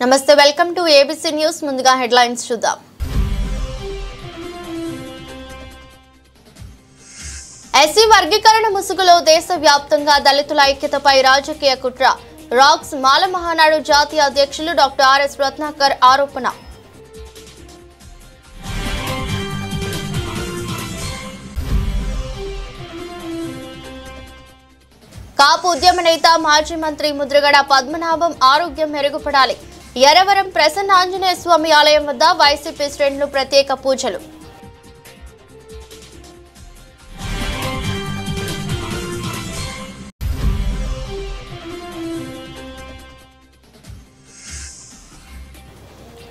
నమస్తే welcome to ABC news ముందుగా headlines చూద్దాం ఎస్సీ వర్గీకరణ ముసుగులో దేశవ్యాప్తంగా దళితుల ఐక్యతపై రాజకీయ కుట్ర రాక్స్ మాల మహానాడు జాతీయ అధ్యక్షులు డాక్టర్ ఆర్ఎస్ రత్నాకర్ ఆరోపణ కాపు ఉద్యమ నేత మాజీ మంత్రి ముద్రగడ పద్మనాభం ఆరోగ్యం మెరుగుపడాలి ఎరవరం ప్రసన్న ఆంజనేయ స్వామి ఆలయం వద్ద వైసీపీ శ్రేణులు ప్రత్యేక పూజలు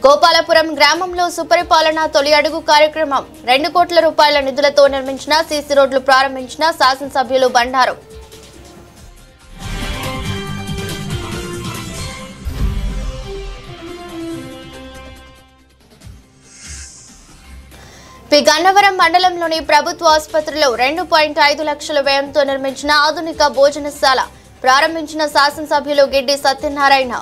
గోపాలపురం గ్రామంలో సుపరిపాలన తొలి అడుగు కార్యక్రమం 2 కోట్ల రూపాయల నిధులతో నిర్మించిన సీసీ రోడ్లు ప్రారంభించిన శాసనసభ్యులు బండారు గన్నవరం మండలంలోని ప్రభుత్వ ఆసుపత్రిలో 2.5 లక్షల వ్యయంతో నిర్మించిన ఆధునిక భోజనశాల ప్రారంభించిన శాసనసభ్యులు గిడ్డి సత్యనారాయణ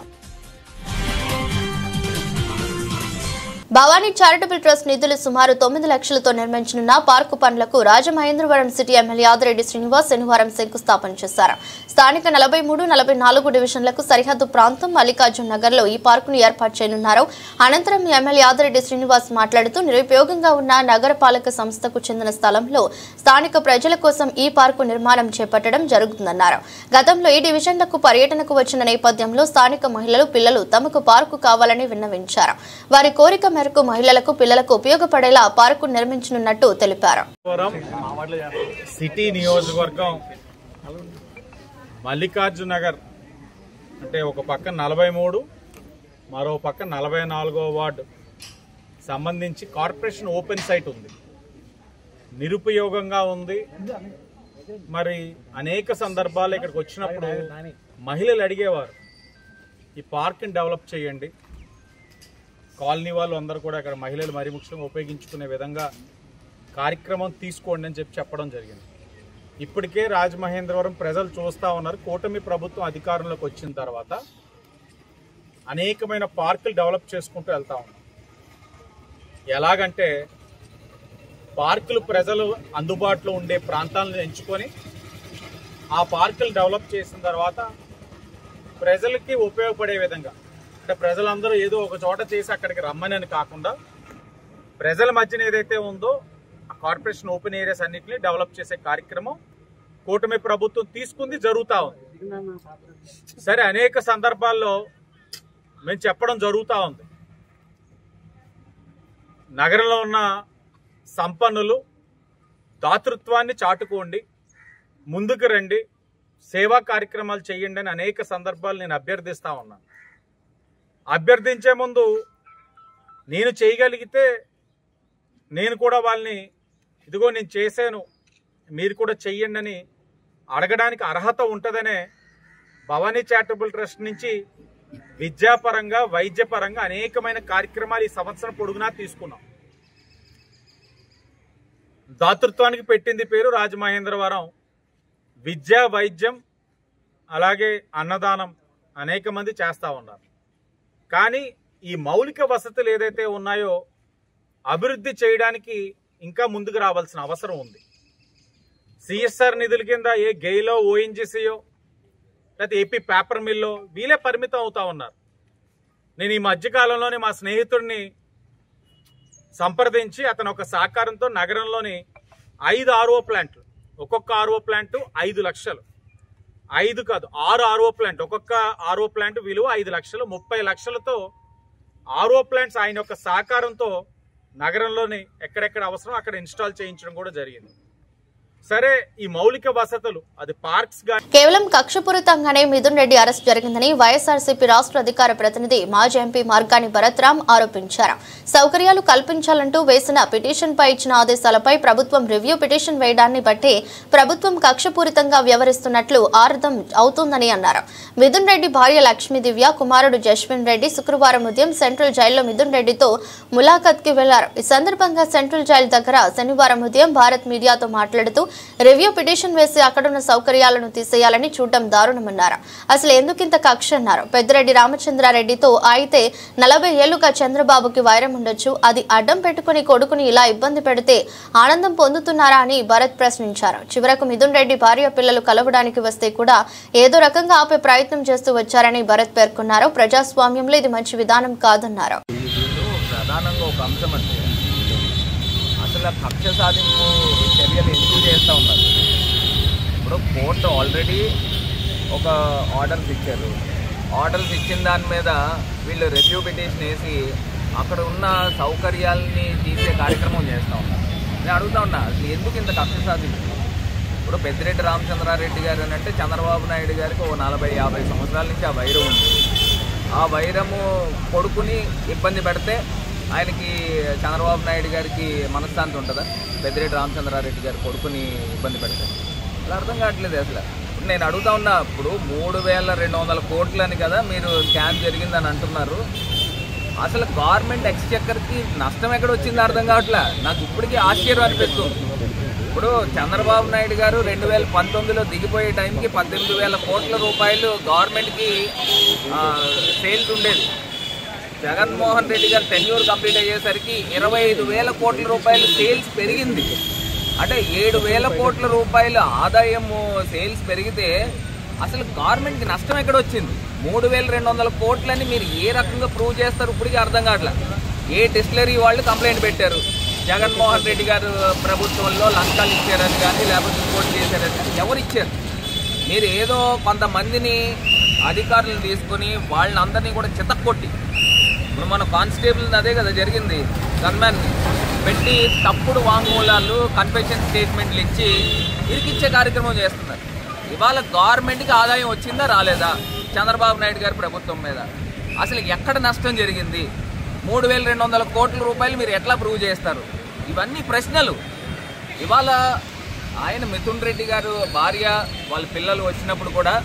భవానీ చారిటబుల్ ట్రస్ట్ నిధులు సుమారు 9 లక్షలతో నిర్మించనున్న పార్కు పనులకు రాజమహేంద్రవరం సిటీ ఎమ్మెల్యే ఆదిరెడ్డి శ్రీనివాస్ శనివారం శంకుస్థాపన చేశారు. స్థానిక 43, 44 డివిజన్లకు సరిహద్దు ప్రాంతం మల్లికార్జున నగర్ లో ఈ పార్కును ఏర్పాటు చేయనున్నారు. అనంతరం ఎమ్మెల్యే ఆదిరెడ్డి శ్రీనివాస్ మాట్లాడుతూ నిరుపయోగంగా ఉన్న నగరపాలక సంస్థకు చెందిన స్థలంలో స్థానిక ప్రజల కోసం ఈ పార్కు నిర్మాణం చేపట్టడం జరుగుతుందన్నారు. గతంలో ఈ డివిజన్లకు పర్యటనకు వచ్చిన నేపథ్యంలో స్థానిక మహిళలు పిల్లలు తమకు పార్కు కావాలని విన్నవించారు. వారి కోరిక మేరకు మహిళలకు పిల్లలకు ఉపయోగపడేలా పార్కు నిర్మించనున్నట్టు తెలిపారు. సిటీ నియోజకవర్గం మల్లికార్జున నగర్ అంటే ఒక పక్క 43 మరో పక్క 44వ వార్డు సంబంధించి కార్పొరేషన్ ఓపెన్ సైట్ ఉంది. నిరుపయోగంగా ఉంది. మరి అనేక సందర్భాలు ఇక్కడికి వచ్చినప్పుడు మహిళలు అడిగేవారు ఈ పార్క్ని డెవలప్ చేయండి, కాలనీ వాళ్ళు అందరూ కూడా ఇక్కడ మహిళలు మరీ ముఖ్యంగా ఉపయోగించుకునే విధంగా కార్యక్రమం తీసుకోండి అని చెప్పడం జరిగింది. ఇప్పటికే రాజమహేంద్రవరం ప్రజలు చూస్తూ ఉన్నారు. కూటమి ప్రభుత్వం అధికారంలోకి వచ్చిన తర్వాత అనేకమైన పార్కులు డెవలప్ చేసుకుంటూ వెళ్తా ఉన్నాం. ఎలాగంటే పార్కులు ప్రజలు అందుబాటులో ఉండే ప్రాంతాలను ఎంచుకొని ఆ పార్కులు డెవలప్ చేసిన తర్వాత ప్రజలకి ఉపయోగపడే విధంగా, అంటే ప్రజలందరూ ఏదో ఒక చోట చేసి అక్కడికి రమ్మని కాకుండా ప్రజల మధ్యన ఏదైతే ఉందో ఆ కార్పొరేషన్ ఓపెన్ ఏరియాస్ అన్నింటినీ డెవలప్ చేసే కార్యక్రమం కూటమి ప్రభుత్వం తీసుకుంది, జరుగుతూ ఉంది. సరే, అనేక సందర్భాల్లో మేము చెప్పడం జరుగుతూ ఉంది. నగరంలో ఉన్న సంపన్నులు దాతృత్వాన్ని చాటుకోండి, ముందుకు రండి, సేవా కార్యక్రమాలు చేయండి అని అనేక సందర్భాలు నేను అభ్యర్థిస్తూ ఉన్నాను. అభ్యర్థించే ముందు నేను చేయగలిగితే నేను కూడా వాళ్ళని ఇదిగో నేను చేశాను మీరు కూడా చెయ్యండి అని అడగడానికి అర్హత ఉంటుందనే భవానీ చారిటబుల్ ట్రస్ట్ నుంచి విద్యాపరంగా వైద్యపరంగా అనేకమైన కార్యక్రమాలు ఈ సంవత్సరం పొడుగునా తీసుకున్నాం. దాతృత్వానికి పెట్టింది పేరు రాజమహేంద్రవరం. విద్య, వైద్యం, అలాగే అన్నదానం అనేక మంది చేస్తూ ఉన్నారు. కానీ ఈ మౌలిక వసతులు ఏదైతే ఉన్నాయో అభివృద్ధి చేయడానికి ఇంకా ముందుకు రావాల్సిన అవసరం ఉంది. సిఎస్ఆర్ నిధుల కింద ఏ గెయిలో, ఓఎన్జీసీయో లేకపోతే ఏపీ పేపర్ మిల్లో వీళ్ళే పరిమితం అవుతా ఉన్నారు. నేను ఈ మధ్యకాలంలోనే మా స్నేహితుడిని సంప్రదించి అతను ఒక సహకారంతో నగరంలోని 5 ఆర్ఓ ప్లాంట్లు, ఒక్కొక్క ఆర్ఓ ప్లాంట్ 5 లక్షలు, 5 కాదు 6 ఆర్ఓ ప్లాంట్, ఒక్కొక్క ఆర్ఓ ప్లాంట్ విలువ 5 లక్షలు, 30 లక్షలతో ఆర్ఓ ప్లాంట్స్ ఆయన యొక్క సహకారంతో నగరంలోని ఎక్కడెక్కడ అవసరం అక్కడ ఇన్స్టాల్ చేయించడం కూడా జరిగింది. సరే, ఈ మౌలిక వసతులు అది పార్క్స్ కేవలం కక్షపూరితంగానే మిథున్ రెడ్డి అరెస్ట్ జరిగిందని వైఎస్ఆర్సీపీ రాష్ట్ర అధికార ప్రతినిధి మాజీ ఎంపీ మార్గాని భరత్రామ్ ఆరోపించారు. సౌకర్యాలు కల్పించాలంటూ వేసిన పిటిషన్ పై ఇచ్చిన ఆదేశాలపై ప్రభుత్వం రివ్యూ పిటిషన్ వేయడాన్ని బట్టి ప్రభుత్వం కక్షపూరితంగా వ్యవహరిస్తున్నట్లు అర్థం అవుతుందని అన్నారు. మిథున్ రెడ్డి భార్య లక్ష్మీ దివ్య, కుమారుడు జస్విన్ రెడ్డి శుక్రవారం ఉదయం సెంట్రల్ జైల్లో మిథున్ రెడ్డితో ములాఖత్ కి వెళ్లారు. ఈ సందర్భంగా సెంట్రల్ జైలు దగ్గర శనివారం ఉదయం భారత్ మీడియాతో మాట్లాడుతూ రివ్యూ పిటిషన్ వేసి అక్కడున్న సౌకర్యాలను తీసేయాలని చూడటం దారుణమన్నారు. అసలు ఎందుకింత కక్ష అన్నారు. పెద్దిరెడ్డి రామచంద్రారెడ్డితో అయితే 40 ఏళ్లుగా చంద్రబాబుకి వైరం ఉండొచ్చు. అది అడ్డం పెట్టుకుని కొడుకుని ఇలా ఇబ్బంది పెడితే ఆనందం పొందుతున్నారా అని భరత్ ప్రశ్నించారు. చివరకు మిథున్ రెడ్డి భార్య పిల్లలు కలవడానికి వస్తే కూడా ఏదో రకంగా ఆపే ప్రయత్నం చేస్తూ వచ్చారని భరత్ పేర్కొన్నారు. ప్రజాస్వామ్యంలో ఇది మంచి విధానం కాదన్నారు. ప్రధానంగా ఒక అంశం అంటే అసలు కక్ష సాధింపు చర్యలు ఎందుకు చేస్తూ ఉన్నారు. ఇప్పుడు కోర్టు ఆల్రెడీ ఒక ఆర్డర్స్ ఇచ్చారు. ఆర్డర్స్ ఇచ్చిన దాని మీద వీళ్ళు రివ్యూ పిటిషన్ వేసి అక్కడ ఉన్న సౌకర్యాలని తీసే కార్యక్రమం చేస్తూ ఉన్నారు. నేను అడుగుతా ఉన్నా అసలు ఎందుకు ఇంత కక్ష సాధింపు. ఇప్పుడు పెద్దిరెడ్డి రామచంద్రారెడ్డి గారు అని అంటే చంద్రబాబు నాయుడు గారికి ఓ 40-50 సంవత్సరాల నుంచి ఆ వైరం ఉంది. ఆ వైరము కొడుకుని ఇబ్బంది పెడితే ఆయనకి చంద్రబాబు నాయుడు గారికి మనశ్శాంతి ఉంటుందా? పెద్దిరెడ్డి రామచంద్రారెడ్డి గారు కొడుకుని ఇబ్బంది పెడితే అలా అర్థం కావట్లేదు. అసలు నేను అడుగుతా ఉన్నా, ఇప్పుడు 3200 కోట్లు అని కదా మీరు స్కామ్ జరిగిందని అంటున్నారు. అసలు గవర్నమెంట్ ఎక్స్చెక్కర్కి నష్టం ఎక్కడ వచ్చిందో అర్థం కావట్లే. నాకు ఇప్పటికీ ఆశ్చర్యం అనిపిస్తుంది. ఇప్పుడు చంద్రబాబు నాయుడు గారు 2019లో దిగిపోయే టైంకి 18,000 కోట్ల రూపాయలు గవర్నమెంట్కి సేల్స్ ఉండేది. జగన్మోహన్ రెడ్డి గారు టెన్యూర్ కంప్లీట్ అయ్యేసరికి 25,000 కోట్ల రూపాయలు సేల్స్ పెరిగింది. అంటే 7,000 కోట్ల రూపాయల ఆదాయము సేల్స్ పెరిగితే అసలు గవర్నమెంట్కి నష్టం ఎక్కడ వచ్చింది? 3,200 కోట్లని మీరు ఏ రకంగా ప్రూవ్ చేస్తారు ఇప్పటికీ అర్థం కావట్లే. ఏ డిస్టిలరీ వాళ్ళు కంప్లైంట్ పెట్టారు, జగన్మోహన్ రెడ్డి గారు ప్రభుత్వంలో లంచాలు ఇచ్చారని కానీ లేకపోతే ఇంకోటి చేశారని కానీ ఎవరు ఇచ్చారు? మీరు ఏదో కొంతమందిని అధికారులను తీసుకొని వాళ్ళని అందరినీ కూడా చితక్కొట్టి, ఇప్పుడు మన కానిస్టేబుల్ అదే కదా జరిగింది, గన్మ్యాన్ని పెట్టి తప్పుడు వాంగ్మూలాలు కన్ఫెషన్ స్టేట్మెంట్లు ఇచ్చి ఇరికిచ్చే కార్యక్రమం చేస్తున్నారు. ఇవాళ గవర్నమెంట్కి ఆదాయం వచ్చిందా రాలేదా చంద్రబాబు నాయుడు గారి ప్రభుత్వం మీద? అసలు ఎక్కడ నష్టం జరిగింది? 3,200 కోట్ల రూపాయలు మీరు ఎట్లా ప్రూవ్ చేస్తారు? ఇవన్నీ ప్రశ్నలు. ఇవాళ ఆయన మిథున్ రెడ్డి గారు భార్య వాళ్ళ పిల్లలు వచ్చినప్పుడు కూడా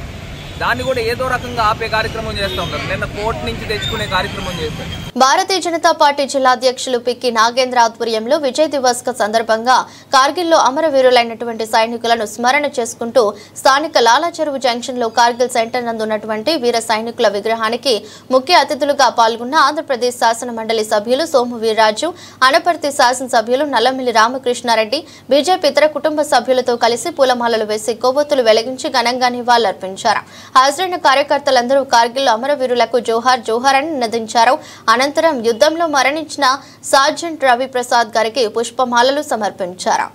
దాన్ని కూడా ఏదో రకంగా ఆపే కార్యక్రమం చేస్తూ ఉంటారు. నిన్న కోర్టు నుంచి తెచ్చుకునే కార్యక్రమం చేస్తారు. భారతీయ జనతా పార్టీ జిల్లా అధ్యక్షులు పిక్కి నాగేంద్ర ఆధ్వర్యంలో విజయ్ దివస్ సందర్భంగా కార్గిల్లో అమరవీరులైనటువంటి సైనికులను స్మరణ చేసుకుంటూ స్థానిక లాలా చెరువు జంక్షన్ లో కార్గిల్ సెంటర్ నందు ఉన్నటువంటి వీర సైనికుల విగ్రహానికి ముఖ్య అతిథులుగా పాల్గొన్న ఆంధ్రప్రదేశ్ శాసన మండలి సభ్యులు సోము వీర్రాజు, అనపర్తి శాసనసభ్యులు నల్లమిల్లి రామకృష్ణారెడ్డి, బీజేపీ ఇతర కుటుంబ సభ్యులతో కలిసి పూలమాలలు వేసి కొవ్వొత్తులు వెలిగించి ఘనంగా నివాళులర్పించారు. హాజరైన కార్యకర్తలందరూ కార్గిల్ అమరవీరులకు జోహార్ జోహార్ అని నినదించారు. అనంతరం యుద్ధంలో మరణించిన సార్జెంట్ రవి ప్రసాద్ గారికి పుష్పమాలలు సమర్పించారు.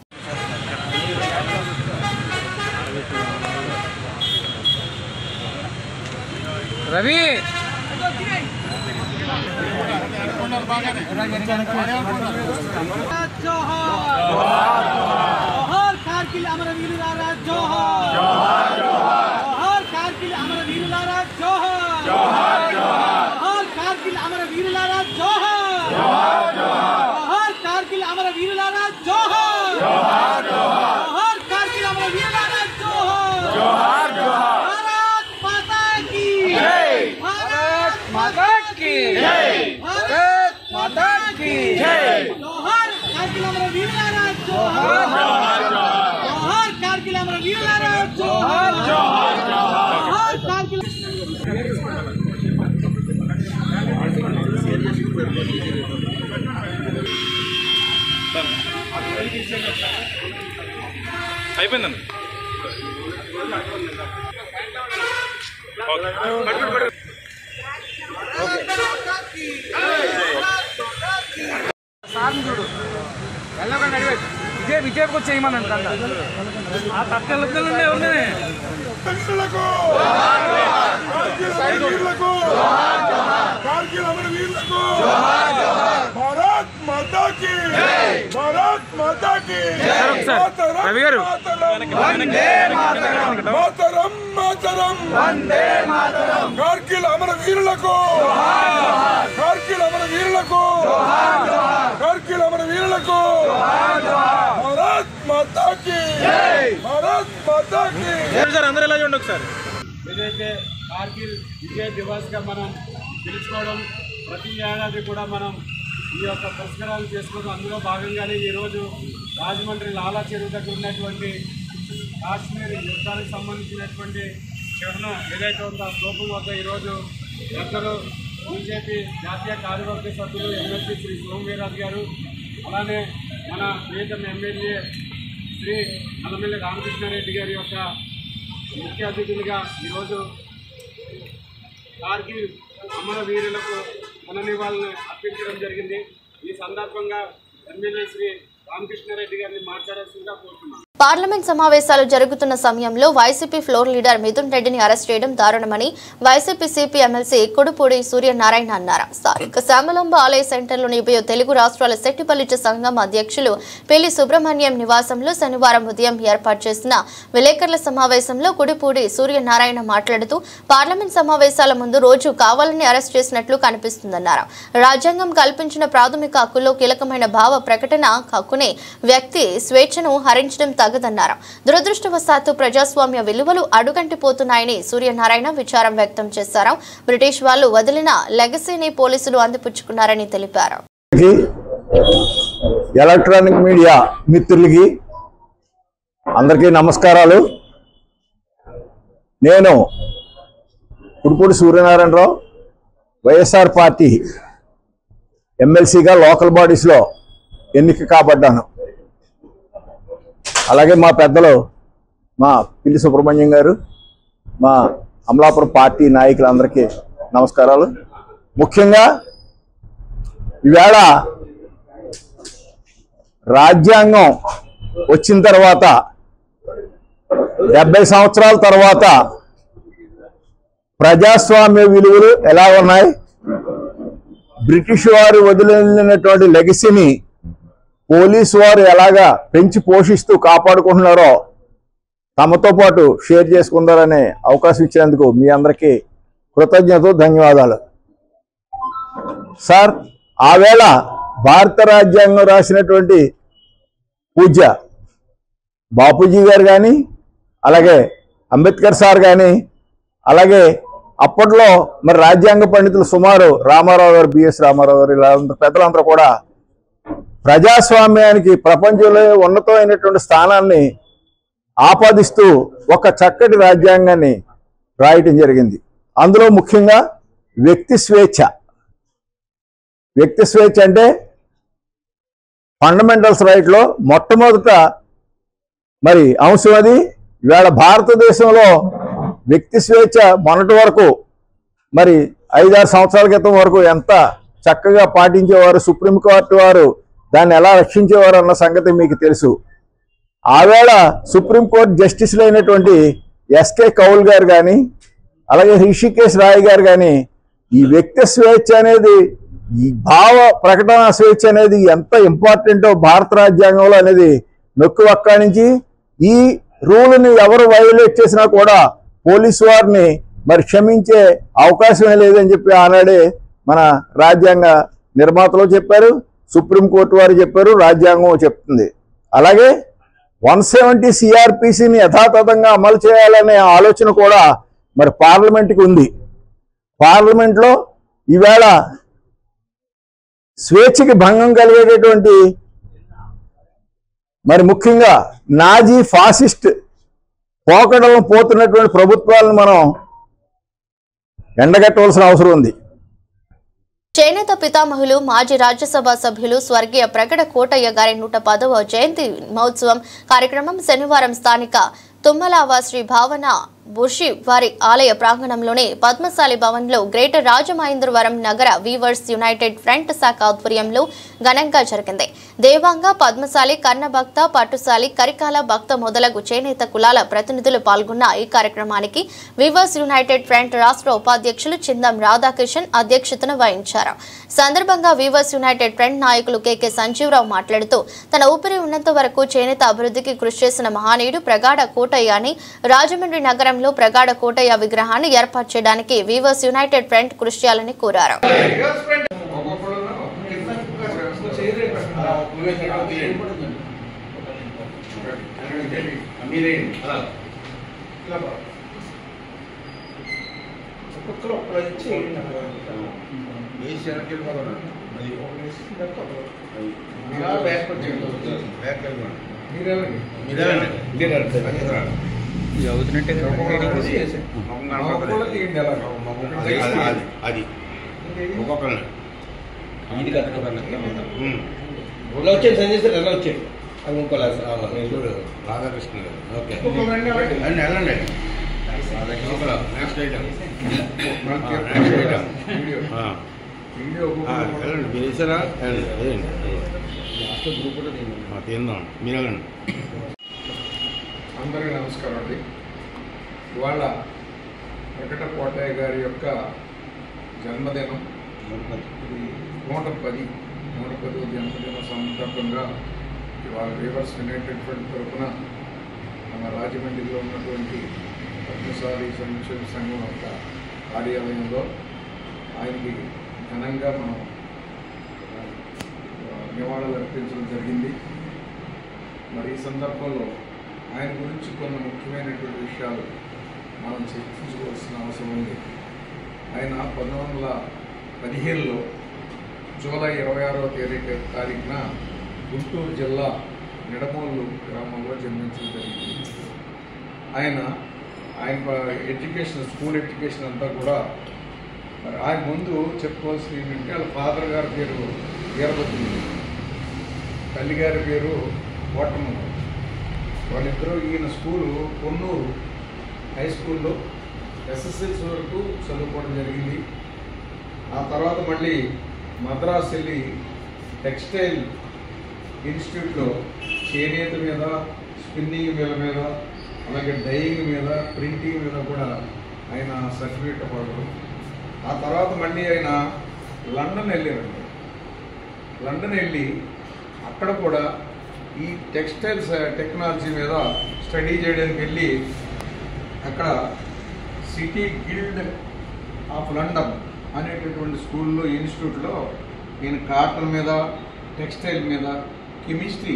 అయిపోయిందండి. చూడు విజయకు చేయమని అంటారు. ఆ తక్కువ ఉన్నాయి. రవి గారు కార్గిల్ అమర వీరులకు, కార్గిల్ అమర వీరులకు, కార్గిల్ అమర వీరులకు, భారత్ మాతా కీ, భారత్ మాతా కీ. సార్ అందరూ ఎలా చూడండి ఒకసారి. ఏదైతే కార్గిల్ విజయ్ దివస్ గా మనం పిలుచుకోవడం, ప్రతి ఏడాది కూడా మనం ఈ యొక్క పురస్కారాలు చేసుకోవడం. అందులో భాగంగానే ఈరోజు రాజమండ్రి లాలా చెరువు దగ్గర ఉన్నటువంటి కాశ్మీర్ యుద్ధానికి సంబంధించినటువంటి చిహ్నం ఏదైతే ఉందో ఆ స్తూపం వద్ద ఈరోజు పెద్దలు బీజేపీ జాతీయ కార్యవర్గ సభ్యులు ఎమ్మెల్సీ శ్రీ సోమవీరాజు గారు, అలానే మన ప్రియతమ ఎమ్మెల్యే శ్రీ నల్లమిల్లి రామకృష్ణారెడ్డి గారి యొక్క ముఖ్య అతిథులుగా ఈరోజు కార్గిల్ అమరవీరులకు నివాళులను అర్పించడం జరిగింది. ఈ సందర్భంగా ఎమ్మెల్యే శ్రీ రామకృష్ణారెడ్డి గారిని మాట్లాడాల్సిందిగా కోరుతున్నాను. పార్లమెంట్ సమావేశాలు జరుగుతున్న సమయంలో వైసీపీ ఫ్లోర్ లీడర్ మిథున్ రెడ్డిని అరెస్ట్ చేయడం దారుణమని YCP CP MLC Kodupudi Suryanarayana అన్నారు. స్థానిక శ్యామలాంబ ఆలయ సెంటర్లోని ఉభయ తెలుగు రాష్ట్రాల శెట్టిపల్లిచ సంఘం అధ్యక్షులు పెళ్లి సుబ్రహ్మణ్యం నివాసంలో శనివారం ఉదయం ఏర్పాటు చేసిన విలేకరుల సమావేశంలో కొడుపూడి సూర్యనారాయణ మాట్లాడుతూ పార్లమెంట్ సమావేశాల ముందు రోజు కావాలని అరెస్ట్ చేసినట్లు కనిపిస్తుందన్నారు. రాజ్యాంగం కల్పించిన ప్రాథమిక హక్కుల్లో కీలకమైన భావ ప్రకటన హక్కునే వ్యక్తి స్వేచ్ఛను హరించడం తగదన్నారు. దురదృష్టవశాత్తు ప్రజాస్వామ్య విలువలు అడుగంటిపోతున్నాయని సూర్యనారాయణ విచారం వ్యక్తం చేశారు. బ్రిటిష్ వాళ్ళు వదిలిన లెగసీని పోలీసులు అందిపుచ్చుకున్నారని తెలిపారు. ఎలక్ట్రానిక్ మీడియా మిత్రులకి అందరికీ నమస్కారాలు. నేను కొడుపూడి సూర్యనారాయణరావు, వైఎస్ఆర్ పార్టీ ఎమ్మెల్సీగా లోకల్ బాడీస్లో ఎన్నిక కాబడ్డాను. అలాగే మా పెద్దలు మా పిల్లి సుబ్రహ్మణ్యం గారు, మా అమలాపురం పార్టీ నాయకులందరికీ నమస్కారాలు. ముఖ్యంగా ఈవేళ రాజ్యాంగం వచ్చిన తర్వాత 70 సంవత్సరాల తర్వాత ప్రజాస్వామ్య విలువలు ఎలా ఉన్నాయి, బ్రిటిష్ వారు వదిలినటువంటి లెగసీని పోలీసు వారు ఎలాగా పెంచి పోషిస్తూ కాపాడుకుంటున్నారో తమతో పాటు షేర్ చేసుకుందారనే అవకాశం ఇచ్చినందుకు మీ అందరికీ కృతజ్ఞతలు, ధన్యవాదాలు. సార్, ఆవేళ భారత రాజ్యాంగం రాసినటువంటి పూజ్య బాపూజీ గారు కానీ, అలాగే అంబేద్కర్ సార్ కానీ, అలాగే అప్పట్లో మరి రాజ్యాంగ పండితులు సుమారు రామారావు గారు, బిఎస్ రామారావు గారు, ఇలా పెద్దలందరూ కూడా ప్రజాస్వామ్యానికి ప్రపంచంలో ఉన్నతమైనటువంటి స్థానాన్ని ఆపాదిస్తూ ఒక చక్కటి రాజ్యాంగాన్ని రాయటం జరిగింది. అందులో ముఖ్యంగా వ్యక్తి స్వేచ్ఛ. వ్యక్తి స్వేచ్ఛ అంటే ఫండమెంటల్స్ రైట్లో మొట్టమొదట మరి అంశం అది. ఇవాళ భారతదేశంలో వ్యక్తి స్వేచ్ఛ మొన్నటి వరకు మరి 5-6 సంవత్సరాల క్రితం వరకు ఎంత చక్కగా పాటించేవారు, సుప్రీంకోర్టు వారు దాన్ని ఎలా రక్షించేవారు అన్న సంగతి మీకు తెలుసు. ఆవేళ సుప్రీంకోర్టు జస్టిస్లు అయినటువంటి ఎస్కే కౌల్ గారు కానీ, అలాగే రిషికేశ్ రాయ్ గారు కానీ ఈ వ్యక్తి స్వేచ్ఛ అనేది, ఈ భావ ప్రకటన స్వేచ్ఛ అనేది ఎంత ఇంపార్టెంటో భారత రాజ్యాంగంలో అనేది నొక్కి వక్కాణించి ఈ రూల్ని ఎవరు వైలేట్ చేసినా కూడా పోలీసు వారిని మరి క్షమించే అవకాశమే లేదని చెప్పి ఆనాడే మన రాజ్యాంగ నిర్మాతలు చెప్పారు, సుప్రీంకోర్టు వారు చెప్పారు, రాజ్యాంగం చెప్తుంది. అలాగే 170 సిఆర్పిసిని యథాతథంగా అమలు చేయాలనే ఆలోచన కూడా మరి పార్లమెంట్కి ఉంది. పార్లమెంట్లో ఈవేళ స్వేచ్ఛకి భంగం కలిగేటటువంటి మరి ముఖ్యంగా నాజీ ఫాసిస్ట్ పోకడలను పోతున్నటువంటి ప్రభుత్వాలను మనం ఎండగట్టవలసిన అవసరం ఉంది. చేనేత పితామహులు మాజీ రాజ్యసభ సభ్యులు స్వర్గీయ ప్రగడ కోటయ్య గారి 110వ జయంతి మహోత్సవం కార్యక్రమం శనివారం స్థానిక తుమ్మలావ శ్రీ భావన బుషి వారి ఆలయ ప్రాంగణంలోని పద్మశాలి భవన్లో గ్రేటర్ రాజమహేంద్రవరం నగర వీవర్స్ యునైటెడ్ ఫ్రంట్ శాఖ ఆధ్వర్యంలో ఘనంగా జరిగింది. దేవాంగ, పద్మశాలి, కర్ణభక్త, పట్టుశాలి, కరికాల భక్త మొదలగు చేనేత కులాల ప్రతినిధులు పాల్గొన్న ఈ కార్యక్రమానికి వీవర్స్ యునైటెడ్ ఫ్రంట్ రాష్ట్ర ఉపాధ్యక్షులు చిందం రాధాకిషన్ అధ్యక్షతన వహించారు. సందర్భంగా వీవర్స్ యునైటెడ్ ఫ్రంట్ నాయకులు కెకే సంజీవరావు మాట్లాడుతూ తన ఊపిరి ఉన్నంత వరకు చేనేత అభివృద్ధికి కృషి చేసిన మహానీయుడు ప్రగాఢ కోటయ్య అని రాజమండ్రి నగరంలో ప్రగాఢ కోటయ్య విగ్రహాన్ని ఏర్పాటు చేయడానికి వీవర్స్ యునైటెడ్ ఫ్రంట్ కృషి చేయాలని కోరారు. అది ఒక్కొక్కరిని ఇది వచ్చేది సంజయ్ సార్ ఎలా వచ్చేది అది ఇంకోలేదు చూడు రాధాకృష్ణ గారు. ఓకే అండి వెళ్ళండి. నెక్స్ట్ ఐటమ్ వెళ్ళండి. మీరు వేసారా? తిందాం. మీరు వెళ్ళండి. అందరికీ నమస్కారం అండి. ఇవాళ వెంకట కోటయ్య గారి యొక్క జన్మదినం 110వ జన్మదిన సందర్భంగా ఇవాళ రివర్స్ యునైటెడ్ ఫ్రంట్ తరఫున మన రాజమండ్రిలో ఉన్నటువంటి పద్మశాలి సంక్షేమ సంఘం యొక్క కార్యాలయంలో ఆయనకి ఘనంగా మనం నివాళులు అర్పించడం జరిగింది. మరి ఈ సందర్భంలో ఆయన గురించి కొన్ని ముఖ్యమైనటువంటి విషయాలు మనం చర్చించుకోవాల్సిన అవసరం ఉంది. ఆయన 1915లో జూలై 26వ తారీఖున గుంటూరు జిల్లా నిడమోళ్ళు గ్రామంలో జన్మించడం జరిగింది. ఆయన ఎడ్యుకేషన్, స్కూల్ ఎడ్యుకేషన్ అంతా కూడా మరి ఆయన ముందు చెప్పుకోవాల్సింది ఏంటంటే వాళ్ళ ఫాదర్ గారి పేరు వీరభద్రుడు, తల్లి గారి పేరు ఓటమ్మ. వాళ్ళిద్దరూ ఈయన స్కూలు కొన్నూరు హై స్కూల్లో ఎస్ఎస్ఎల్సీ వరకు చదువుకోవడం జరిగింది. ఆ తర్వాత మళ్ళీ మద్రాసు వెళ్ళి టెక్స్టైల్ ఇన్స్టిట్యూట్లో చేనేత మీద, స్పిన్నింగ్ మిల్ మీద, అలాగే డైయింగ్ మీద, ప్రింటింగ్ మీద కూడా ఆయన సర్టిఫికేట్ పడడం. ఆ తర్వాత మళ్ళీ ఆయన లండన్ వెళ్ళారండి. లండన్ వెళ్ళి అక్కడ కూడా ఈ టెక్స్టైల్స్ టెక్నాలజీ మీద స్టడీ చేయడానికి వెళ్ళి అక్కడ సిటీ గిల్డ్ ఆఫ్ లండన్ అనేటటువంటి స్కూల్లో, ఇన్స్టిట్యూట్లో ఈయన కాటన్ మీద, టెక్స్టైల్ మీద, కెమిస్ట్రీ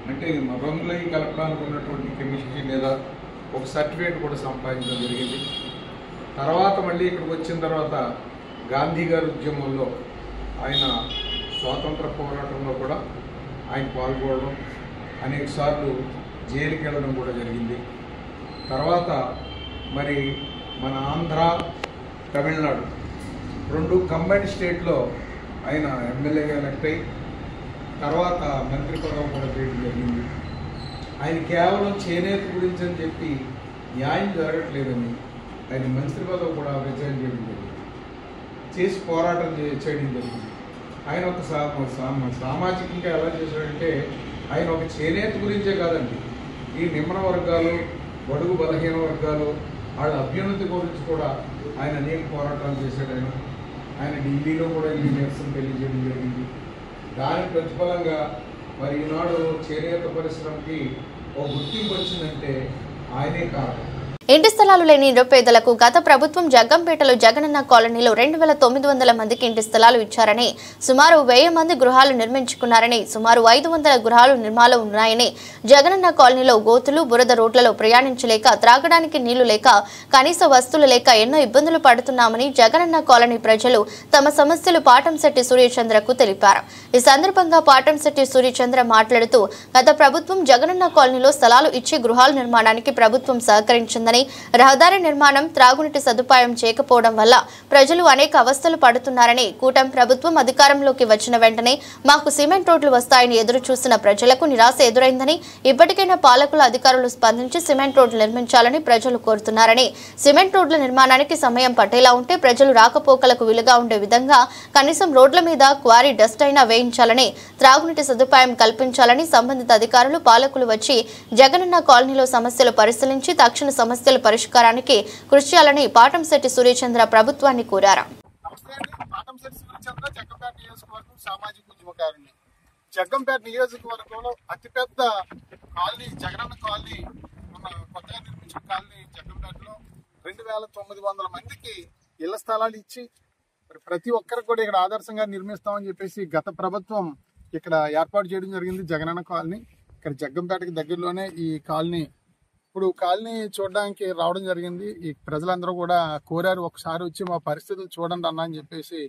అంటే రంగులై కలపడానికి ఉన్నటువంటి కెమిస్ట్రీ మీద ఒక సర్టిఫికేట్ కూడా సంపాదించడం జరిగింది. తర్వాత మళ్ళీ ఇక్కడికి వచ్చిన తర్వాత గాంధీ గారి ఉద్యమంలో ఆయన స్వాతంత్ర పోరాటంలో కూడా ఆయన పాల్గొనడం, అనేక సార్లు జైలుకి వెళ్ళడం కూడా జరిగింది. తర్వాత మరి మన ఆంధ్ర, తమిళనాడు రెండు కంబైన్డ్ స్టేట్లో ఆయన ఎమ్మెల్యేగా ఎలక్ట్ అయ్యి తర్వాత మంత్రి పదవి కూడా చేయడం జరిగింది. ఆయన కేవలం చేనేత గురించి అని చెప్పి న్యాయం జరగట్లేదని ఆయన మంత్రి పదవి కూడా రిజైన్ చేయడం జరిగింది, చేసి పోరాటం చేయడం జరిగింది. ఆయన ఒక సామాజికంగా ఎలా చేశాడంటే ఆయన ఒక చేనేత గురించే కాదండి, ఈ నిమ్న వర్గాలు, బడుగు బలహీన వర్గాలు వాళ్ళ అభ్యున్నతి గురించి కూడా ఆయన అనేక పోరాటాలు చేశాడు. ఆయన ఢిల్లీలో కూడా వెళ్ళి నిరసన తెలియజేయడం జరిగింది. దాని ప్రతిఫలంగా మరి ఈనాడు చేనేత పరిశ్రమకి ఒక గుర్తింపు వచ్చిందంటే ఆయనే కారణం. ఇంటి స్థలాలు లేని నిరుపేదలకు గత ప్రభుత్వం జగ్గంపేటలో జగనన్న కాలనీలో 2900 మందికి ఇంటి స్థలాలు ఇచ్చారని, సుమారు 1000 మంది గృహాలు నిర్మించుకున్నారని, సుమారు 500 గృహాలు నిర్మాణంలో ఉన్నాయని, జగనన్న కాలనీలో గోతులు, బురద రోడ్లలో ప్రయాణించలేక, త్రాగడానికి నీళ్లు లేక, కనీస వస్తువులు లేక ఎన్నో ఇబ్బందులు పడుతున్నామని జగనన్న కాలనీ ప్రజలు తమ సమస్యలు పాటంశెట్టి సూర్యచంద్రకు తెలిపారు. ఈ సందర్భంగా పాటంశెట్టి సూర్యచంద్ర మాట్లాడుతూ, గత ప్రభుత్వం జగనన్న కాలనీలో స్థలాలు ఇచ్చి గృహాల నిర్మాణానికి ప్రభుత్వం సహకరించిందని, రహదారి నిర్మాణం, త్రాగునీటి సదుపాయం చేయకపోవడం వల్ల ప్రజలు అనేక అవస్థలు పడుతున్నారని, కూటమి ప్రభుత్వం అధికారంలోకి వచ్చిన వెంటనే మాకు సిమెంట్ రోడ్లు వస్తాయని ఎదురు చూసిన ప్రజలకు నిరాశ ఎదురైందని, ఇప్పటికైనా పాలకుల అధికారులు స్పందించి సిమెంట్ రోడ్లు నిర్మించాలని ప్రజలు కోరుతున్నారని, సిమెంట్ రోడ్ల నిర్మాణానికి సమయం పట్టేలా ఉంటే ప్రజలు రాకపోకలకు వీలుగా ఉండే విధంగా కనీసం రోడ్ల మీద క్వారీ డస్ట్ అయినా వేయించాలని, త్రాగునీటి సదుపాయం కల్పించాలని సంబంధిత అధికారులు, పాలకులు వచ్చి జగనన్న కాలనీలో సమస్యలు పరిశీలించి తక్షణ సమస్యల పరిష్కారానికి కృషి చేయాలని పాటంశెట్టి సూర్యచంద్ర ప్రభుత్వాన్ని కోరారు. సామాజిక ఉద్యమకారుని జగ్గంపేట నియోజకవర్గంలో అతిపెద్ద కాలనీ జగనన్న కాలనీ, మన కొత్తగా నిర్మించిన కాలనీ జగ్గంపేటలో 2900 మందికి ఇళ్ల స్థలాలు ఇచ్చి మరి ప్రతి ఒక్కరికి కూడా ఇక్కడ ఆదర్శంగా నిర్మిస్తామని చెప్పేసి గత ప్రభుత్వం ఇక్కడ ఏర్పాటు చేయడం జరిగింది. జగనన్న కాలనీ ఇక్కడ జగ్గంపేటకి దగ్గరలోనే ఈ కాలనీ. ఇప్పుడు కాలనీ చూడడానికి రావడం జరిగింది. ఈ ప్రజలందరూ కూడా కోరారు, ఒకసారి వచ్చి మా పరిస్థితులు చూడండి అన్న అని చెప్పేసి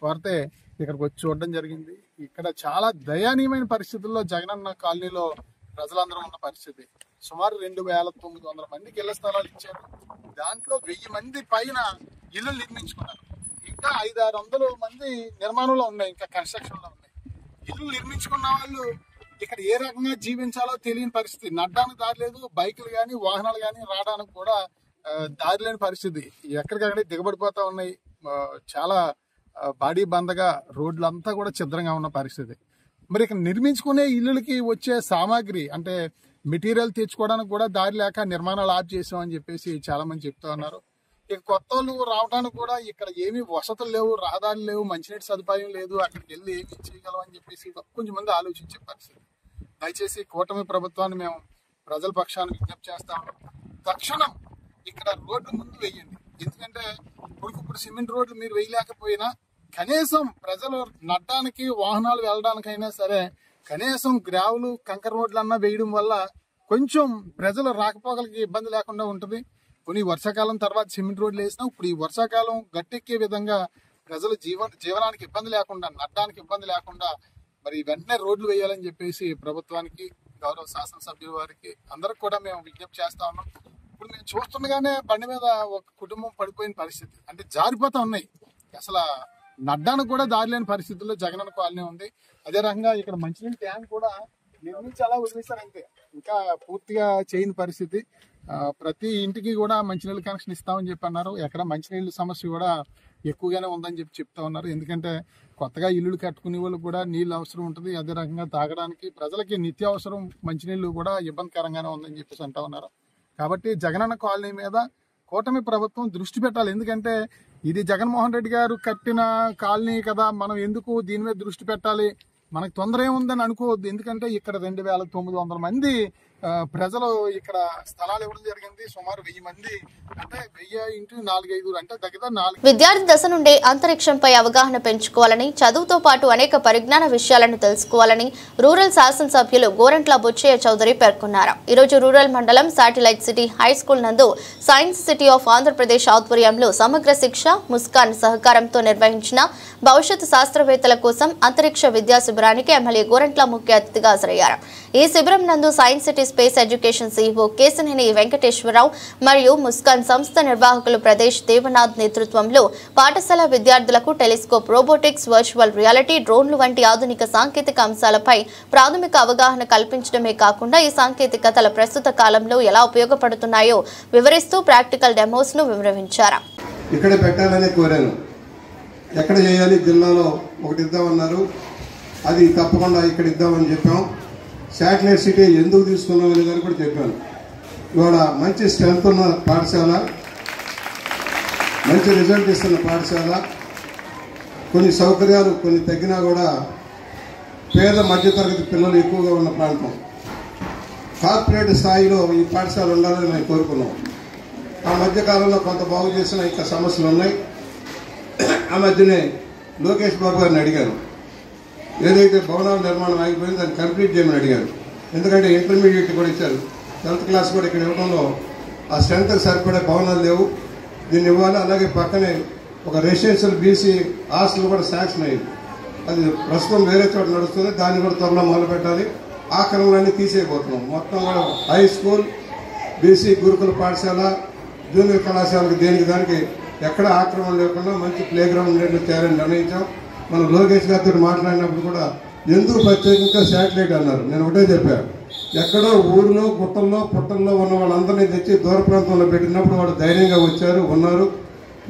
కోరితే ఇక్కడికి వచ్చి చూడడం జరిగింది. ఇక్కడ చాలా దయనీయమైన పరిస్థితుల్లో జగనన్న కాలనీలో ప్రజలందరూ ఉన్న పరిస్థితి. సుమారు 2900 మందికి ఇళ్ల స్థలాలు ఇచ్చారు. దాంట్లో 1000 మంది పైన ఇళ్లు నిర్మించుకున్నారు. ఇంకా 500-600 మంది నిర్మాణంలో ఉన్నాయి, ఇంకా కన్స్ట్రక్షన్ లో ఉన్నాయి. ఇల్లు నిర్మించుకున్న వాళ్ళు ఇక్కడ ఏ రకంగా జీవించాలో తెలియని పరిస్థితి. నడ్డానికి దారి లేదు, బైకులు కానీ వాహనాలు కానీ రావడానికి కూడా దారి లేని పరిస్థితి. ఎక్కడికక్కడే దిగబడిపోతా ఉన్నాయి. చాలా బాడీ బందగా రోడ్లంతా కూడా ఛిద్రంగా ఉన్న పరిస్థితి. మరి ఇక్కడ నిర్మించుకునే ఇల్లులకి వచ్చే సామాగ్రి అంటే మెటీరియల్ తెచ్చుకోవడానికి కూడా దారి లేక నిర్మాణాలు ఆఫ్ చేసామని చెప్పేసి చాలా మంది చెప్తా ఉన్నారు. ఇక కొత్త వాళ్ళు రావడానికి కూడా ఇక్కడ ఏమీ వసతులు లేవు, రహదారులు లేవు, మంచినీటి సదుపాయం లేదు. అక్కడికి వెళ్ళి ఏమి చేయగలం అని చెప్పేసి కొంచెం మంది ఆలోచించే పరిస్థితి. దయచేసి కూటమి ప్రభుత్వాన్ని మేము ప్రజల పక్షాన్ని విజ్ఞప్తి చేస్తాము. తక్షణం ఇక్కడ రోడ్డు ముందు వేయండి. ఎందుకంటే ఇప్పుడు సిమెంట్ రోడ్లు మీరు వేయలేకపోయినా కనీసం ప్రజలు నడడానికి వాహనాలు వెళ్ళడానికైనా సరే కనీసం గ్రావులు కంకర రోడ్లు అన్నా వేయడం వల్ల కొంచెం ప్రజలు రాకపోకలకి ఇబ్బంది లేకుండా ఉంటుంది. కొన్ని వర్షాకాలం తర్వాత సిమెంట్ రోడ్లు వేసినా ఇప్పుడు ఈ వర్షాకాలం గట్టెక్కే విధంగా ప్రజలు జీవనానికి ఇబ్బంది లేకుండా, నడడానికి ఇబ్బంది లేకుండా మరి వెంటనే రోడ్లు వేయాలని చెప్పేసి ప్రభుత్వానికి, గౌరవ శాసనసభ్యుల వారికి అందరికి కూడా మేము విజ్ఞప్తి చేస్తా ఉన్నాం. ఇప్పుడు మేము చూస్తుండగానే బండి మీద ఒక కుటుంబం పడిపోయిన పరిస్థితి, అంటే జారిపోతా ఉన్నాయి. అసలు నడ్డానికి కూడా దారి లేని పరిస్థితుల్లో జగనన్న కాలనీ ఉంది. అదే రకంగా ఇక్కడ మంచినీళ్ళ ట్యాంక్ కూడా నిర్మించి అలా వదిలేశారు అంతే, ఇంకా పూర్తిగా చేయని పరిస్థితి. ప్రతి ఇంటికి కూడా మంచినీళ్ళ కనెక్షన్ ఇస్తామని చెప్పి అన్నారు. ఎక్కడ మంచినీళ్ళ సమస్య కూడా ఎక్కువగానే ఉందని చెప్తా ఉన్నారు. ఎందుకంటే కొత్తగా ఇల్లులు కట్టుకునే వాళ్ళు కూడా నీళ్ళు అవసరం ఉంటుంది. అదే రకంగా తాగడానికి ప్రజలకి నిత్యావసరం మంచినీళ్ళు కూడా ఇబ్బందికరంగానే ఉందని చెప్పేసి అంటా ఉన్నారు. కాబట్టి జగనన్న కాలనీ మీద కూటమి ప్రభుత్వం దృష్టి పెట్టాలి. ఎందుకంటే ఇది జగన్మోహన్ రెడ్డి గారు కట్టిన కాలనీ కదా, మనం ఎందుకు దీని మీద దృష్టి పెట్టాలి, మనకు తొందర ఏముందని అనుకోవద్దు. ఎందుకంటే ఇక్కడ 2900 మంది ప్రజలు ఇక్కడ స్థలాలు ఇవ్వడం జరిగింది. సుమారు 1000 మంది అంటే 1000 × 4-5 అంటే దగ్గర 4. విద్యార్థి దశ నుండే అంతరిక్షంపై అవగాహన పెంచుకోవాలని, చదువుతో పాటు అనేక పరిజ్ఞాన విషయాలను తెలుసుకోవాలని రూరల్ శాసనసభ్యులు గోరంట్ల బుచ్చయ్య చౌదరి పేర్కొన్నారు. ఈరోజు రూరల్ మండలం శాటిలైట్ సిటీ హై స్కూల్ నందు సైన్స్ సిటీ ఆఫ్ ఆంధ్రప్రదేశ్ ఆధ్వర్యంలో సమగ్ర శిక్ష ముస్కాన్ సహకారంతో నిర్వహించిన భవిష్యత్ శాస్త్రవేత్తల కోసం అంతరిక్ష విద్యా శిబిరానికి ఎమ్మెల్యే గోరంట్ల ముఖ్య అతిథిగా హాజరయ్యారు. ఈ శిబిరం నందు science city space education CEO Kesineni Venkateswara Rao మరియు ముస్కాన్ సంస్థ నిర్వాహకులు ప్రదేశ్ దేవనాథ్ నేతృత్వంలో పాఠశాల విద్యార్థులకు టెలిస్కోప్, రోబోటిక్స్, వర్చువల్ రియాలిటీ, డ్రోన్లు వంటి ఆధునిక సాంకేతిక అంశాలపై ప్రాథమిక అవగాహన కల్పించడమే కాకుండా ఈ సాంకేతికతల ప్రస్తుత కాలంలో ఎలా ఉపయోగపడుతున్నాయో వివరిస్తూ ప్రాక్టికల్ డెమోస్ ను వివరించారు. ఇక్కడ పెట్టాలనే కోరాను. ఎక్కడ చేయాలి, జిల్లాలో ఒకటి ఇద్దామన్నారు, అది తప్పకుండా ఇక్కడ ఇద్దామని చెప్పాం. శాటిలైట్ సిటీ ఎందుకు తీసుకున్నాం అనేది కూడా చెప్పాను. ఇవాళ మంచి స్ట్రెంత్ ఉన్న పాఠశాల, మంచి రిజల్ట్ ఇస్తున్న పాఠశాల, కొన్ని సౌకర్యాలు కొన్ని తగ్గినా కూడా పేద మధ్యతరగతి పిల్లలు ఎక్కువగా ఉన్న ప్రాంతం. కార్పొరేట్ స్థాయిలో ఈ పాఠశాల ఉండాలని మేము కోరుకున్నాం. ఆ మధ్యకాలంలో కొంత బాగు చేసిన ఇంకా సమస్యలు ఉన్నాయి. ఆ మధ్యనే లోకేష్ బాబు గారిని అడిగారు, ఏదైతే భవనాల నిర్మాణం ఆగిపోయింది దాన్ని కంప్లీట్ చేయమని అడిగారు. ఎందుకంటే ఇంటర్మీడియట్ కూడా ఇచ్చారు, 12th క్లాస్ కూడా ఇక్కడ ఇవ్వడంలో ఆ స్ట్రెంత్కి సరిపడే భవనాలు లేవు, దీన్ని ఇవ్వాలి. అలాగే పక్కనే ఒక రెసిడెన్షియల్ బీసీ హాస్టల్ కూడా శాంక్షన్ అయింది, అది ప్రస్తుతం వేరే చోట నడుస్తుంది, దాన్ని కూడా త్వరలో మొదలు పెట్టాలి. ఆ క్రమంలోనే తీసేయబోతున్నాం. మొత్తం కూడా హై స్కూల్, బీసీ గురుకుల పాఠశాల, జూనియర్ కళాశాలకు దేనికి దానికి ఎక్కడ ఆక్రమణ లేకుండా మంచి ప్లే గ్రౌండ్ ఉండేట్లు చేయాలని నిర్ణయించాం. మనం లోకేష్ గారితో మాట్లాడినప్పుడు కూడా ఎందుకు ప్రత్యేకంగా శాటిలైట్ అన్నారు. నేను ఒకటే చెప్పాను, ఎక్కడో ఊరిలో గుట్టల్లో పుట్టల్లో ఉన్న వాళ్ళందరినీ తెచ్చి దూర ప్రాంతంలో పెట్టినప్పుడు వాళ్ళు ధైర్యంగా వచ్చారు, ఉన్నారు.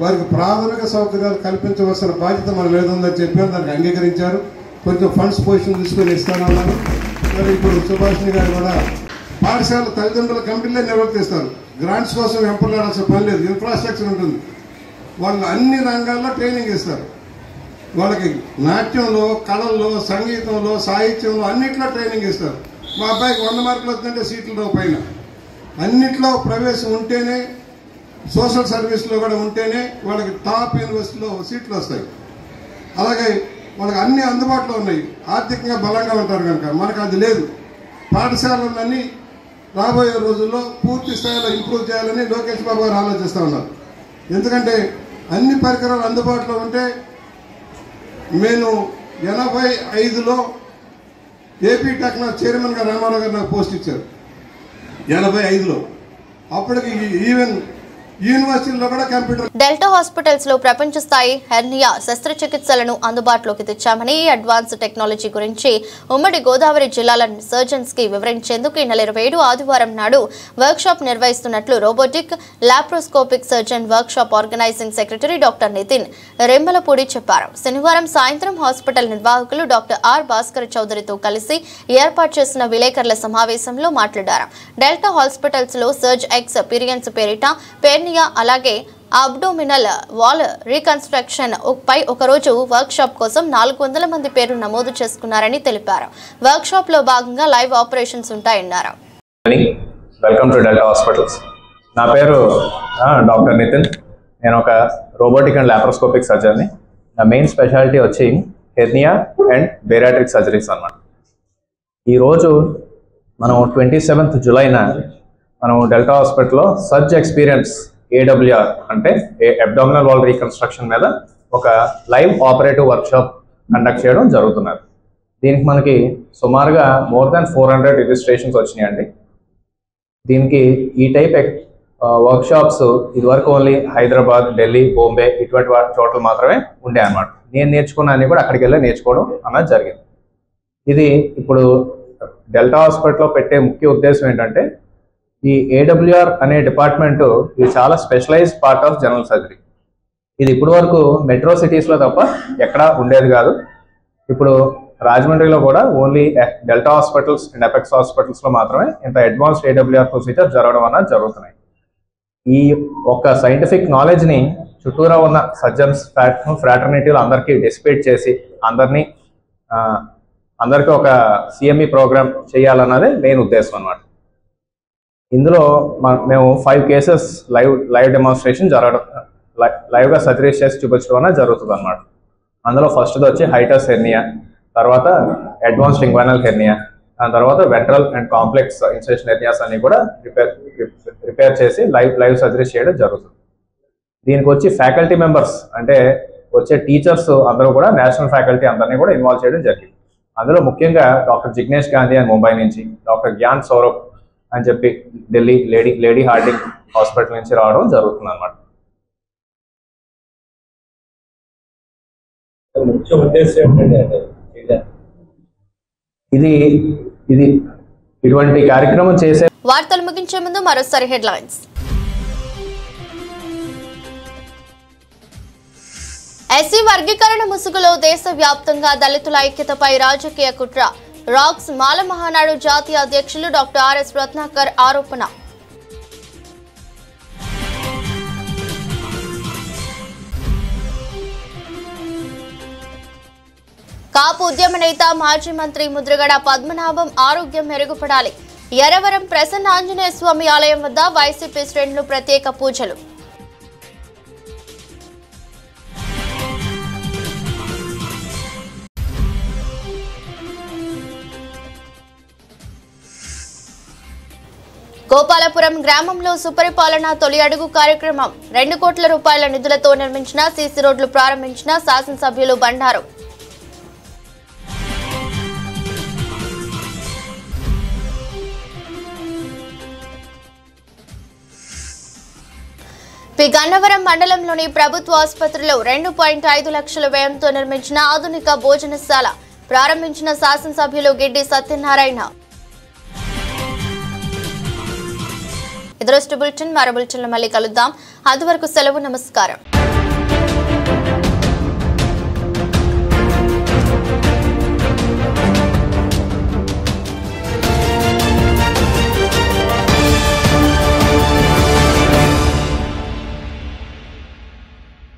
వారికి ప్రాథమిక సౌకర్యాలు కల్పించవలసిన బాధ్యత మన మీద ఉందని చెప్పాను. దానికి అంగీకరించారు. కొంచెం ఫండ్స్ పొజిషన్ తీసుకొని ఇస్తానన్నారు. మరి ఇప్పుడు సుభాషిణి గారు కూడా పాఠశాల తల్లిదండ్రుల కమిటీలే నిర్వర్తిస్తారు. గ్రాంట్స్ కోసం వెంపలాడాల్సిన పని లేదు, ఇన్ఫ్రాస్ట్రక్చర్ ఉంటుంది. వాళ్ళు అన్ని రంగాల్లో ట్రైనింగ్ ఇస్తారు. వాళ్ళకి నాట్యంలో, కళల్లో, సంగీతంలో, సాహిత్యంలో అన్నిట్లో ట్రైనింగ్ ఇస్తారు. మా అబ్బాయికి 100 మార్కులు వస్తుందంటే సీట్ల పైన అన్నిట్లో ప్రవేశం ఉంటేనే, సోషల్ సర్వీస్లో కూడా ఉంటేనే వాళ్ళకి టాప్ యూనివర్సిటీలో సీట్లు వస్తాయి. అలాగే వాళ్ళకి అన్ని అందుబాటులో ఉన్నాయి, ఆర్థికంగా బలంగా ఉంటారు కనుక. మనకు అది లేదు. పాఠశాలలన్నీ రాబోయే రోజుల్లో పూర్తి స్థాయిలో ఇంప్రూవ్ చేయాలని లోకేష్ బాబు గారు ఆలోచిస్తూ ఉన్నారు. ఎందుకంటే అన్ని పరికరాలు అందుబాటులో ఉంటే నేను 85లో ఏపీ టెక్నాలజీ చైర్మన్గా రామారావు గారు నాకు పోస్ట్ ఇచ్చారు 85లో. అప్పటికి ఈవెన్ యూనివర్సిటీలో కూడా కంప్యూటర్. డెల్టా హాస్పిటల్స్ లో ప్రపంచ స్థాయి హెర్నియా శస్త్రచికిత్సలను అందుబాటులోకి తెచ్చామని అడ్వాన్స్ టెక్నాలజీ గురించి ఉమ్మడి గోదావరి జిల్లాల సర్జన్స్ కి వివరించేందుకు ఈ నెల 27 ఆదివారం నాడు వర్క్ షాప్ నిర్వహిస్తున్నట్లు robotic laparoscopic surgeon workshop organising secretary doctor Nitin Remmalapudi చెప్పారు. శనివారం సాయంత్రం హాస్పిటల్ నిర్వాహకులు డాక్టర్ ఆర్ భాస్కర్ చౌదరితో కలిసి ఏర్పాటు చేసిన విలేకరుల సమావేశంలో మాట్లాడారు. డెల్టా హాస్పిటల్స్ లో సర్జ్ ఎక్స్ పీరియన్స్ పేరిట అలాగే అబ్డోమినల్ వాల్ రీకన్స్ట్రక్షన్ పై ఒకరోజు వర్క్ షాప్ కోసం 400 మంది పేరు నమోదు చేసుకున్నారని తెలిపారు. వర్క్ షాప్ లో భాగంగా లైవ్ ఆపరేషన్స్ ఉంటాయన్నారు. Welcome to Delta hospitals. నా పేరు డాక్టర్ నితిన్. నేను ఒక రోబోటిక్ అండ్ లాప్రోస్కోపిక్ సర్జన్ని. నా మెయిన్ స్పెషాలిటీ వచ్చి హెర్నియా అండ్ బేరియాట్రిక్ సర్జరీస్ అన్నమాట. ఈరోజు మనం 27th జూలైన మనం డెల్టా హాస్పిటల్లో సర్జ్ ఎక్స్పీరియన్స్ AWR అంటే అబ్డామినల్ వాల్ రీకన్స్ట్రక్షన్ మీద ఒక లైవ్ ఆపరేటివ్ వర్క్షాప్ కండక్ట్ చేయడం జరుగుతున్నారు. దీనికి మనకి సుమారుగా మోర్ దాన్ 400 రిజిస్ట్రేషన్స్ వచ్చినాయండి. దీనికి ఈ టైప్ వర్క్షాప్స్ ఇదివరకు ఓన్లీ హైదరాబాద్, ఢిల్లీ, బాంబే ఇటువంటి చోట్ల మాత్రమే ఉండే అన్నమాట. నేను నేర్చుకున్న అన్ని కూడా అక్కడికి వెళ్ళి నేర్చుకోవడం అన్నది జరిగింది. ఇది ఇప్పుడు డెల్టా హాస్పిటల్లో పెట్టే ముఖ్య ఉద్దేశం ఏంటంటే ఈ AWR అనే డిపార్ట్మెంటు ఇది చాలా specialised part of general surgery. ఇది ఇప్పుడు వరకు మెట్రో సిటీస్లో తప్ప ఎక్కడా ఉండేది కాదు. ఇప్పుడు రాజమండ్రిలో కూడా only delta hospitals and apex హాస్పిటల్స్లో మాత్రమే ఇంత అడ్వాన్స్డ్ AWR ప్రొసీజర్ జరగడం అన్నది జరుగుతున్నాయి. ఈ ఒక్క సైంటిఫిక్ నాలెడ్జ్ని చుట్టూరా ఉన్న సర్జన్స్ ఫ్రాటర్నిటీలు అందరికీ డిసిపేట్ చేసి అందరికీ ఒక CME ప్రోగ్రామ్ చేయాలన్నదే మెయిన్ ఉద్దేశం అన్నమాట. ఇందులో మేము 5 కేసెస్ లైవ్ డెమాన్స్ట్రేషన్ లైవ్గా సర్జరీస్ చేసి చూపించడం అనేది జరుగుతుంది అన్నమాట. అందులో ఫస్ట్ది వచ్చి హైటస్ హెర్నియా, తర్వాత అడ్వాన్స్డ్ ఇంగ్వానల్ హెర్నియా, దాని తర్వాత ventral and complex insertion hernias అన్ని కూడా రిపేర్ చేసి లైవ్ సర్జరీస్ చేయడం జరుగుతుంది. దీనికి వచ్చి ఫ్యాకల్టీ మెంబర్స్ అంటే వచ్చే టీచర్స్ అందరూ కూడా నేషనల్ ఫ్యాకల్టీ అందరినీ కూడా ఇన్వాల్వ్ చేయడం జరిగింది. అందులో ముఖ్యంగా డాక్టర్ జిగ్నేష్ గాంధీ అని ముంబై నుంచి, డాక్టర్ జ్ఞాన్ సౌరభ్ అని చెప్పి ఢిల్లీ లేడీ హార్డింగ్ హాస్పిటల్ నుంచి రావడం జరుగుతుంది అన్నమాట. ముఖ్య ఉద్దేశం ఏంటంటే ఇది ఇటువంటి కార్యక్రమం చేసే. వార్తలు ముగించే ముందు మరోసారి హెడ్లైన్స్. ఎస్సీ వర్గీకరణ ముసుగులో దేశవ్యాప్తంగా దళితుల ఐక్యతపై రాజకీయ కుట్ర. రాక్స్ మాల మహానాడు జాతీయ అధ్యక్షులు డాక్టర్ RS రత్నాకర్ ఆరోపణ. కాపు ఉద్యమ నేత మాజీ మంత్రి ముద్రగడ పద్మనాభం ఆరోగ్యం మెరుగుపడాలి. ఎరవరం ప్రసన్న ఆంజనేయ స్వామి ఆలయం వద్ద వైసీపీ శ్రేణులు ప్రత్యేక పూజలు. గోపాలపురం గ్రామంలో సుపరిపాలన తొలి అడుగు కార్యక్రమం. 2 కోట్ల రూపాయల నిధులతో నిర్మించిన సీసీ రోడ్లు ప్రారంభించిన శాసనసభ్యులు బండారు. గన్నవరం మండలంలోని ప్రభుత్వ ఆసుపత్రిలో 2.5 లక్షల వ్యయంతో నిర్మించిన ఆధునిక భోజనశాల ప్రారంభించిన శాసనసభ్యులు గిడ్డి సత్యనారాయణ. ఇదొక బులెటిన్. మరో బులెటిన్లో మళ్ళీ కలుద్దాం. అంతవరకు సెలవు. నమస్కారం.